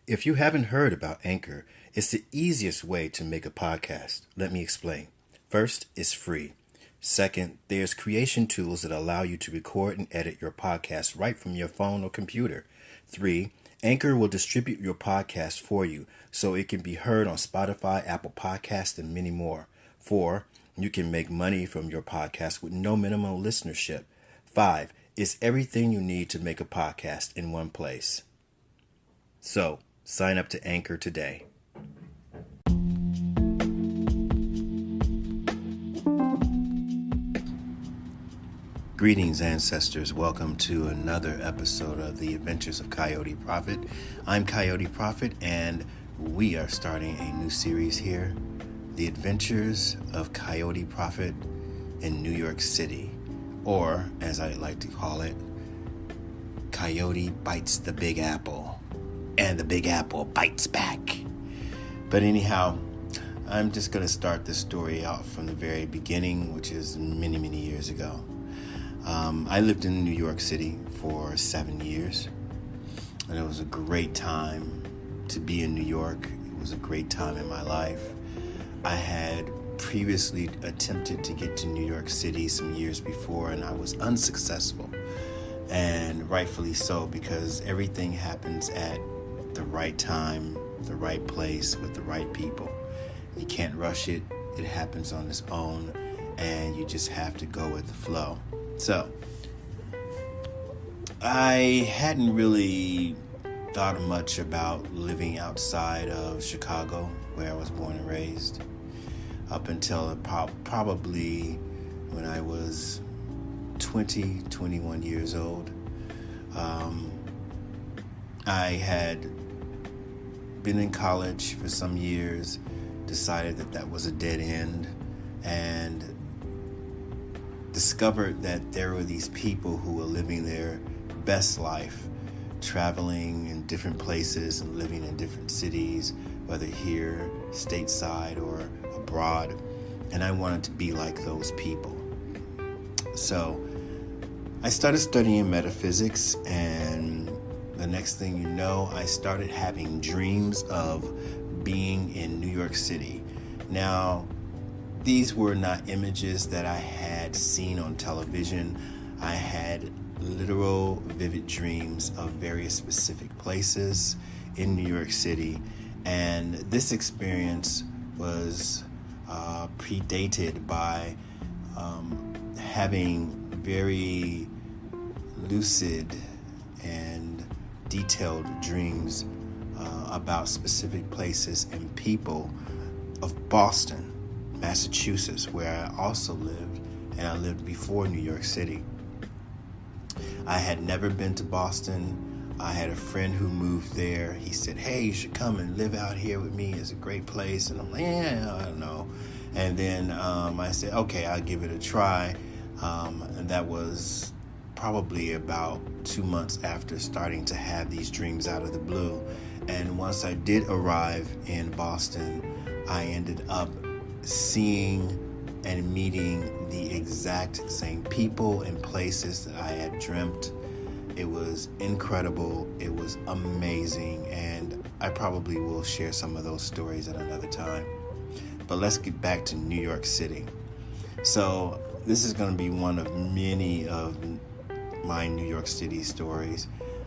If you haven't heard about Anchor, it's the easiest way to make a podcast. Let me explain. First, it's free. Second, there's creation tools that allow you to record and edit your podcast right from your phone or computer. 3, Anchor will distribute your podcast for you so it can be heard on Spotify, Apple Podcasts, and many more. 4, you can make money from your podcast with no minimum listenership. 5, it's everything you need to make a podcast in one place. So, sign up to Anchor today. Greetings, ancestors. Welcome to another episode of The Adventures of Coyote Prophet. I'm Coyote Prophet, and we are starting a new series here, The Adventures of Coyote Prophet in New York City, or, as I like to call it, Coyote Bites the Big Apple, and the Big Apple bites back. But anyhow, I'm just going to start this story out from the very beginning, which is many, many years ago. I lived in New York City for 7 years, and it was a great time to be in New York. It was a great time in my life. I had previously attempted to get to New York City some years before, and I was unsuccessful, and rightfully so, because everything happens at the right time, the right place, with the right people. You can't rush it. It happens on its own, and you just have to go with the flow. So, I hadn't really thought much about living outside of Chicago, where I was born and raised, up until probably when I was 21 years old. I had been in college for some years, decided that was a dead end, and discovered that there were these people who were living their best life, traveling in different places and living in different cities, whether here, stateside, or abroad. And I wanted to be like those people. So I started studying metaphysics, and the next thing you know, I started having dreams of being in New York City. Now, these were not images that I had seen on television. I had literal, vivid dreams of various specific places in New York City. And this experience was predated by having very lucid and detailed dreams about specific places and people of Boston, Massachusetts, where I also lived, and I lived before New York City. I had never been to Boston. I had a friend who moved there. He said, "Hey, you should come and live out here with me. It's a great place." And I'm like, "Yeah, I don't know." And then I said, "Okay, I'll give it a try." And that was probably about 2 months after starting to have these dreams out of the blue. And once I did arrive in Boston, I ended up seeing and meeting the exact same people and places that I had dreamt. It was incredible. It was amazing. And I probably will share some of those stories at another time. But let's get back to New York City. So this is going to be one of many of my New York City stories.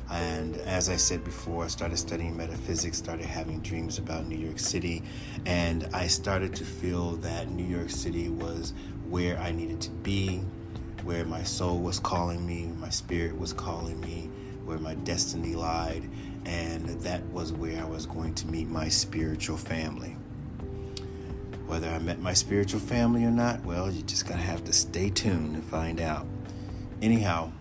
And as I said before, I started studying metaphysics, started having dreams about New York City, and I started to feel that New York City was where I needed to be, where my soul was calling me, my spirit was calling me, where my destiny lied, and that was where I was going to meet my spiritual family. Whether I met my spiritual family or not, well, you're just going to have to stay tuned to find out. Anyhow,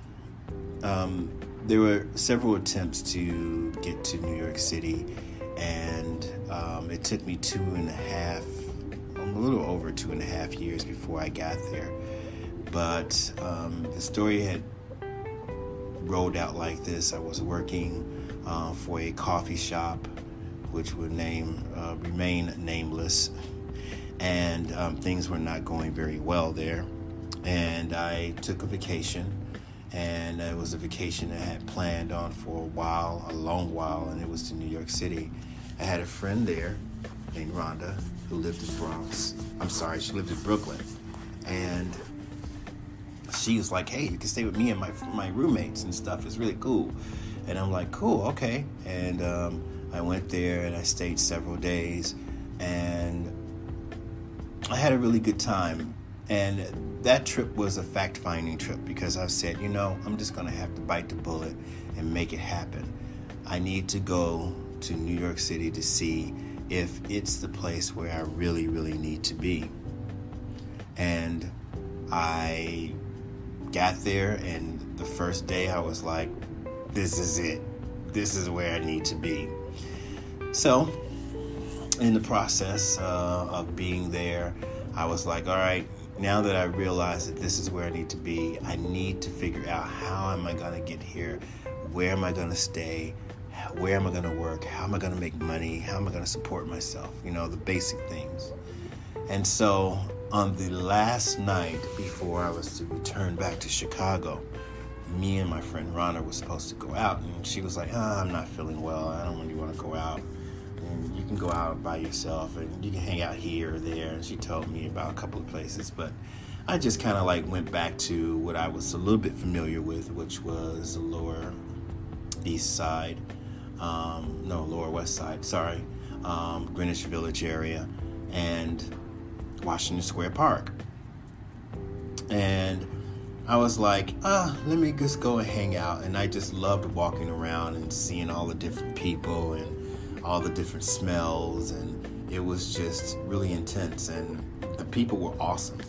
there were several attempts to get to New York City, and it took me a little over 2.5 years before I got there. But the story had rolled out like this. I was working for a coffee shop, which would remain nameless, and things were not going very well there. And I took a vacation And it was a vacation I had planned on for a long while, and it was to New York City. I had a friend there named Rhonda who lived in Bronx. She lived in Brooklyn. And she was like, hey, you can stay with me and my roommates and stuff. It's really cool. And I'm like, cool, okay. And I went there and I stayed several days. And I had a really good time. And that trip was a fact-finding trip because I said, I'm just going to have to bite the bullet and make it happen. I need to go to New York City to see if it's the place where I really, really need to be. And I got there, and the first day I was like, this is it. This is where I need to be. So, in the process of being there, I was like, all right, now that I realize that this is where I need to be, I need to figure out how am I going to get here? Where am I going to stay? Where am I going to work? How am I going to make money? How am I going to support myself? The basic things. And so on the last night before I was to return back to Chicago, me and my friend Rhonda were supposed to go out, and she was like, I'm not feeling well. I don't really want to go out. And you can go out by yourself and you can hang out here or there. And she told me about a couple of places, but I just kind of went back to what I was a little bit familiar with, which was the Lower East Side, Lower West Side, Greenwich Village area, and Washington Square Park. And I was like, let me just go and hang out. And I just loved walking around and seeing all the different people and all the different smells, and it was just really intense, and the people were awesome.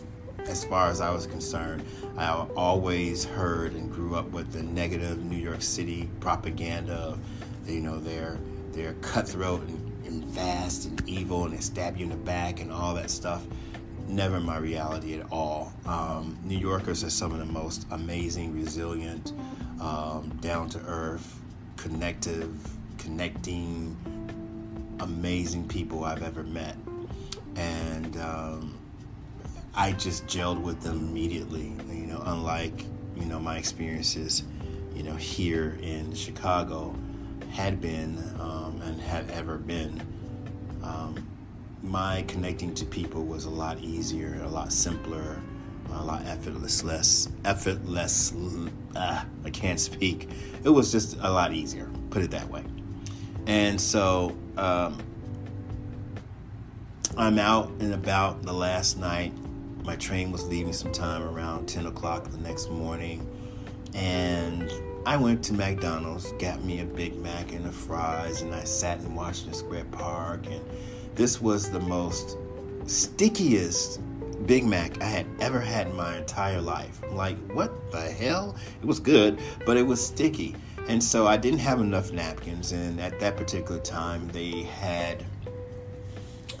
As far as I was concerned, I always heard and grew up with the negative New York City propaganda of, they're cutthroat and fast and evil, and they stab you in the back and all that stuff. Never my reality at all. New Yorkers are some of the most amazing, resilient, down-to-earth, connecting, amazing people I've ever met. And I just gelled with them immediately, unlike, my experiences, here in Chicago had been and have ever been. My connecting to people was a lot easier, a lot simpler, a lot effortless. I can't speak. It was just a lot easier, put it that way. And so I'm out and about the last night. My train was leaving sometime around 10 o'clock the next morning. And I went to McDonald's, got me a Big Mac and the fries, and I sat in Washington Square Park. And this was the most stickiest Big Mac I had ever had in my entire life. I'm like, what the hell? It was good, but it was sticky. And so I didn't have enough napkins. And at that particular time, they had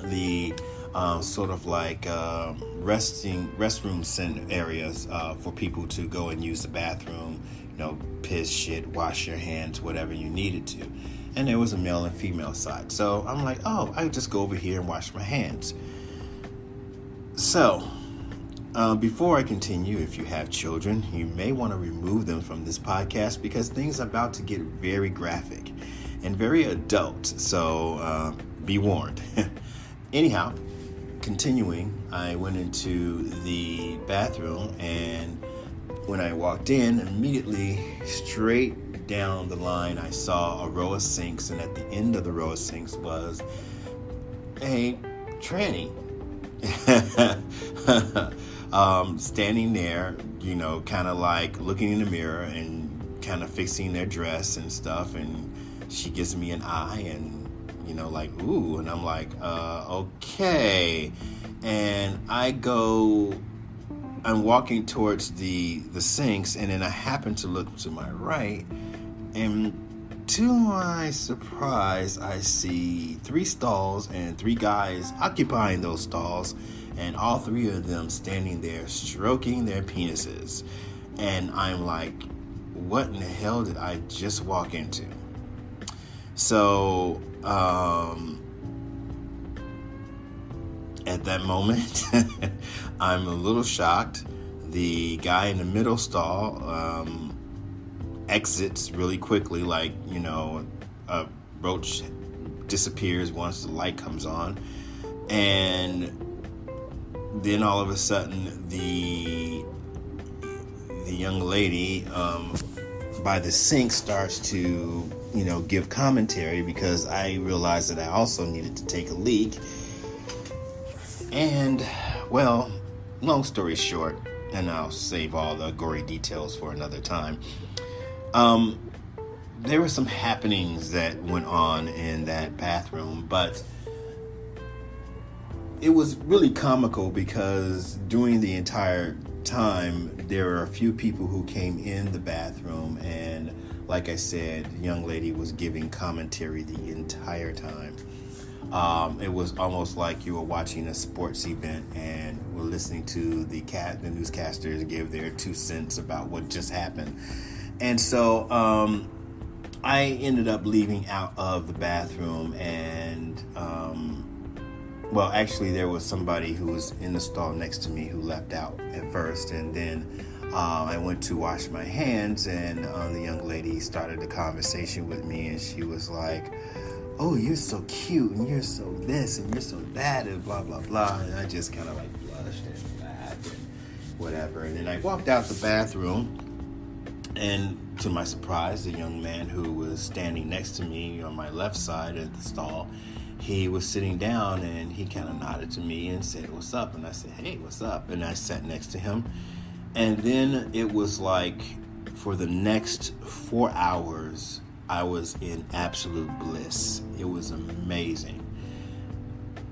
the restroom center areas for people to go and use the bathroom, piss, shit, wash your hands, whatever you needed to. And there was a male and female side. So I'm like, I just go over here and wash my hands. So before I continue, if you have children, you may want to remove them from this podcast because things are about to get very graphic and very adult. So be warned. Anyhow, continuing, I went into the bathroom, and when I walked in, immediately straight down the line, I saw a row of sinks, and at the end of the row of sinks was a tranny standing there, kind of like looking in the mirror and kind of fixing their dress and stuff, and she gives me an eye and ooh, and I'm like, okay. And I'm walking towards the sinks, and then I happen to look to my right, and to my surprise, I see 3 stalls and 3 guys occupying those stalls, and all 3 of them standing there stroking their penises. And I'm like, what in the hell did I just walk into? So, at that moment, I'm a little shocked. The guy in the middle stall exits really quickly, like, a roach disappears once the light comes on. And then all of a sudden, the young lady by the sink starts to, give commentary, because I realized that I also needed to take a leak. And, well, long story short, and I'll save all the gory details for another time. There were some happenings that went on in that bathroom, but it was really comical because during the entire time, there were a few people who came in the bathroom, and like I said, the young lady was giving commentary the entire time. It was almost like you were watching a sports event and were listening to the newscasters give their 2 cents about what just happened. And so I ended up leaving out of the bathroom, and well, actually there was somebody who was in the stall next to me who left out at first, and then I went to wash my hands, and the young lady started a conversation with me, and she was like, "Oh, you're so cute, and you're so this, and you're so that, and blah, blah, blah." And I just kind of like blushed and laughed and whatever. And then I walked out the bathroom, and to my surprise, the young man who was standing next to me on my left side of the stall, he was sitting down, and he kind of nodded to me and said, "What's up?" And I said, "Hey, what's up?" And I sat next to him. And then it was like for the next 4 hours, I was in absolute bliss. It was amazing.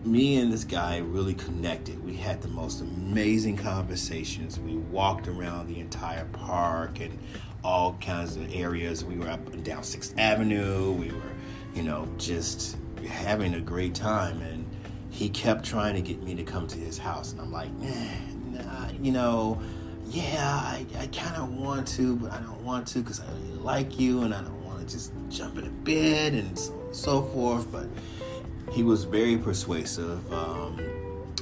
Me and this guy really connected. We had the most amazing conversations. We walked around the entire park and all kinds of areas. We were up and down 6th Avenue. We were, just having a great time. And he kept trying to get me to come to his house. And I'm like, nah, yeah, I kind of want to, but I don't want to because I really like you, and I don't want to just jump in a bed and so on and so forth. But he was very persuasive,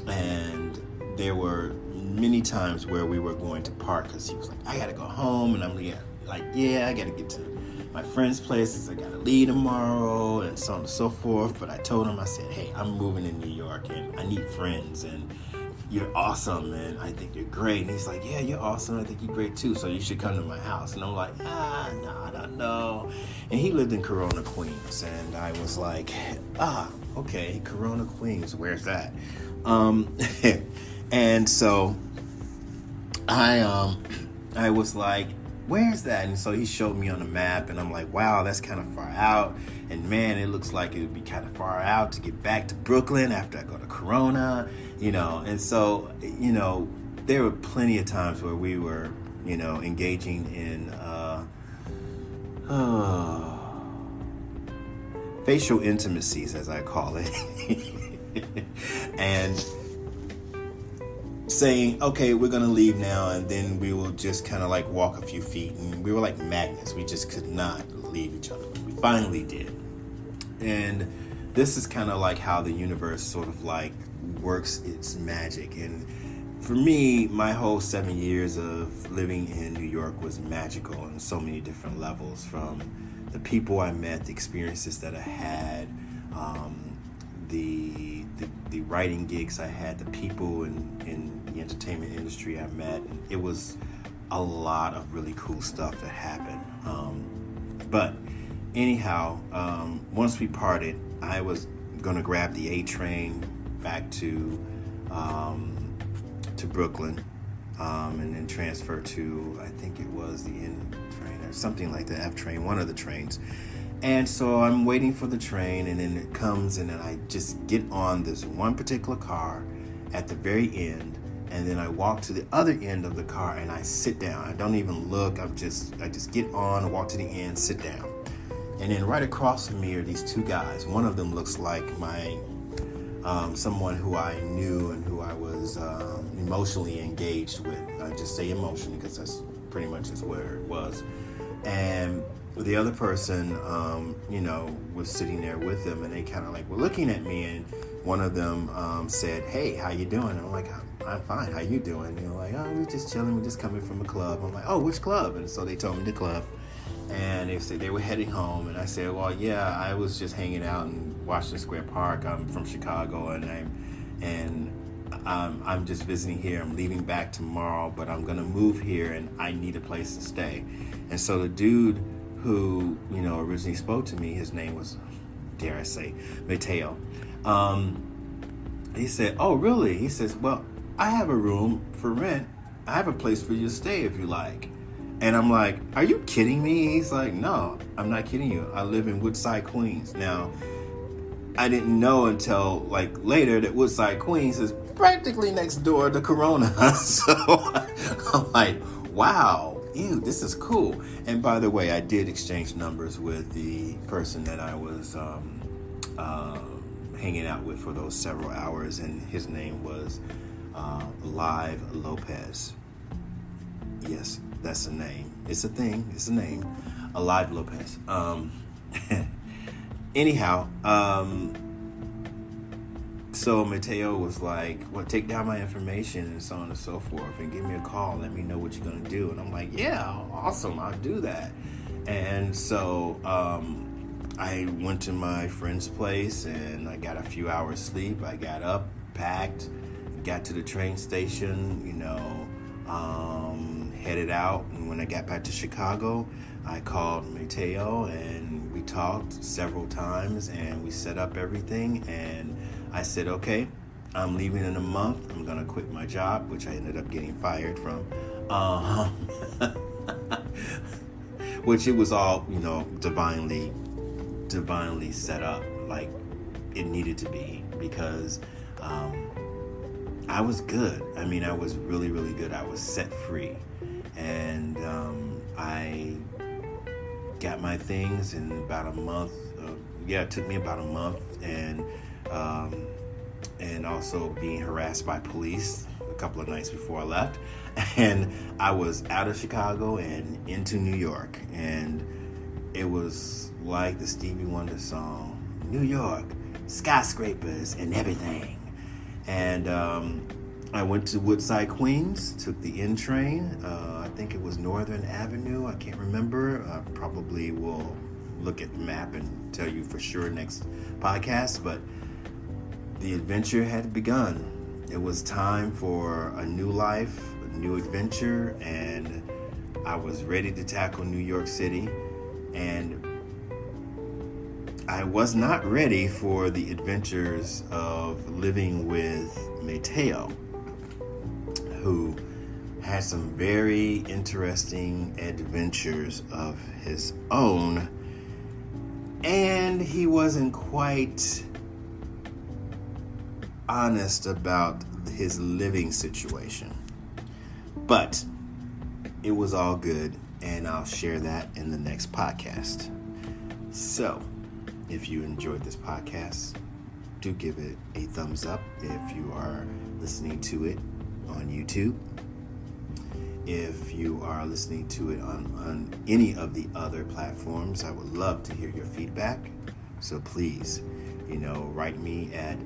and there were many times where we were going to park because he was like, "I got to go home," and I'm like, "Yeah, I got to get to my friend's place. I got to leave tomorrow," and so on and so forth. But I told him, I said, "Hey, I'm moving to New York, and I need friends, and you're awesome, and I think you're great." And he's like, "Yeah, you're awesome. I think you're great too. So you should come to my house." And I'm like, no, I don't know. And he lived in Corona, Queens. And I was like, okay, Corona, Queens. Where's that? And so I was like, "Where's that?" And so he showed me on the map, and I'm like, wow, that's kind of far out. And man, it looks like it would be kind of far out to get back to Brooklyn after I go to Corona, And so, there were plenty of times where we were, engaging in facial intimacies, as I call it. And saying, "Okay, we're going to leave now," and then we will just kind of like walk a few feet, and we were like magnets. We just could not leave each other, but we finally did. And this is kind of like how the universe sort of like works its magic. And for me, my whole 7 years of living in New York was magical on so many different levels, from the people I met, the experiences that I had, the writing gigs I had, the people in the entertainment industry I met. And it was a lot of really cool stuff that happened. But anyhow, once we parted, I was going to grab the A train back to Brooklyn, and then transfer to, I think it was the N train or something like the F train, one of the trains. And so I'm waiting for the train, and then it comes, and then I just get on this one particular car at the very end, and then I walk to the other end of the car and I sit down. I don't even look. I just get on, walk to the end, sit down. And then right across from me are these 2 guys. One of them looks like my someone who I knew and who I was emotionally engaged with. I just say emotionally because that's pretty much just where it was. And the other person, was sitting there with them, and they kind of like were looking at me, and one of them said, "Hey, how you doing?" And I'm like, "I'm fine. How you doing?" And they're like, "Oh, we're just chilling. We're just coming from a club." I'm like, "Oh, which club?" And so they told me the club. And they said they were heading home, and I said, well, yeah, I was just hanging out in Washington Square Park. I'm from Chicago, and I'm just visiting here. I'm leaving back tomorrow, but I'm gonna move here, and I need a place to stay. And so the dude who originally spoke to me, his name was, dare I say, Mateo. He said, "Oh, really?" He says, "Well, I have a room for rent. I have a place for you to stay if you like." And I'm like, "Are you kidding me?" He's like, "No, I'm not kidding you. I live in Woodside, Queens." Now, I didn't know until later that Woodside, Queens is practically next door to Corona. So I'm like, wow, this is cool. And by the way, I did exchange numbers with the person that I was hanging out with for those several hours, and his name was Live Lopez. Yes, that's a name. It's a thing. It's a name. Alive Lopez. Anyhow, so Mateo was like, well, take down my information and so on and so forth, and give me a call. Let me know what you're going to do. And I'm like, yeah, awesome. I'll do that. And so I went to my friend's place, and I got a few hours sleep. I got up, packed, got to the train station, headed out. And when I got back to Chicago, I called Mateo, and we talked several times, and we set up everything. And I said, okay, I'm leaving in a month. I'm going to quit my job, which I ended up getting fired from. Which it was all, divinely set up like it needed to be, because I was good. I mean, I was really, really good. I was set free. And I got my things in about a month. It took me about a month. And also being harassed by police a couple of nights before I left. And I was out of Chicago and into New York. And it was like the Stevie Wonder song, New York, skyscrapers and everything. And I went to Woodside, Queens, took the N train. I think it was Northern Avenue. I can't remember. I probably will look at the map and tell you for sure next podcast. But the adventure had begun. It was time for a new life, a new adventure, and I was ready to tackle New York City. And I was not ready for the adventures of living with Mateo, who had some very interesting adventures of his own, and he wasn't quite honest about his living situation. But it was all good, and I'll share that in the next podcast. So, if you enjoyed this podcast, do give it a thumbs up if you are listening to it on YouTube. If you are listening to it on any of the other platforms, I would love to hear your feedback. So please, write me at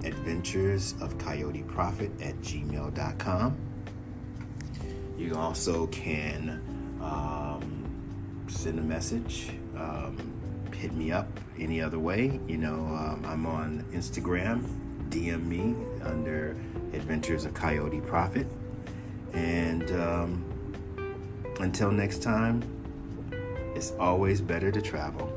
adventuresofcoyoteprophet@gmail.com. You also can send a message, hit me up any other way. I'm on Instagram. DM me under Adventures of Coyote Prophet. And until next time, it's always better to travel.